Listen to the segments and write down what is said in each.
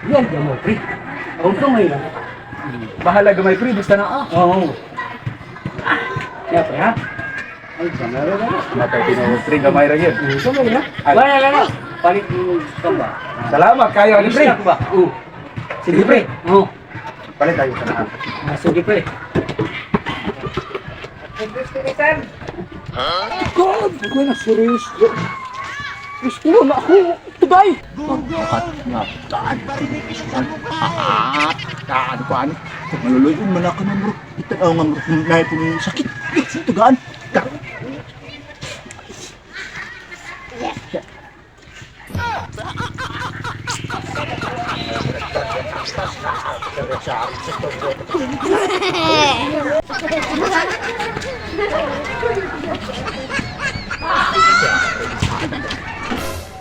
Yan, gamay, pre. Huwag gamay lang. Bahala gamay pre, basta na Oo. Kaya, pre, ha? Ay, gamay lang. Matay tinawag pre, gamay ra yun. Gamay lang. Ay. Wala. Palit mo tamba. Salamat kayo, ano pre? Gusto ba? Oo. Sige pre. Oo. Palit tayo sa nahan. Sige, pre. God, ko na serious. Gusto na ako. Tuday. Taan ko ani. Maluluyon man ako ng bro. Itanaw nga bro. Nahay po ng sakit. Tugaan.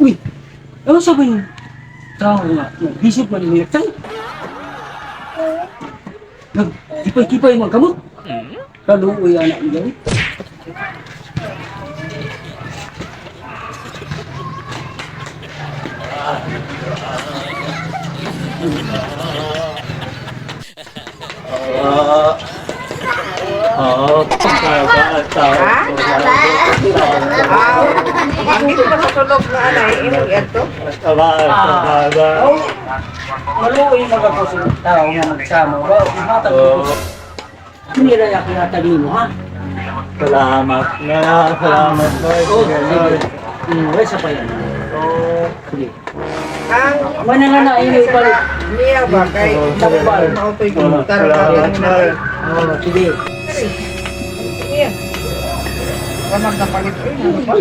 Uy, ano sabi niyo? Tao nga, nag-isip man yung nilagtay. Nag-kipay-kipay mga kamot. Kaluoy anak niya. Bakit pa sa tulog na anay, imong ito? Kaluoy mga kusong tao nga magsama. Ihatag ko. Hindi na yung pinatagin mo, ha? Salamat Oo, sige. Wala sa pa yan. Sige. Ang Wala na yung ibalik. niya ba kay Tambal. mautoy kumpar ka na. Oo, sige. Niya. Ramag na palit ko ano pa?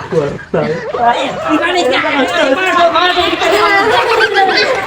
Ay, ibalik ka! Ibalik ka!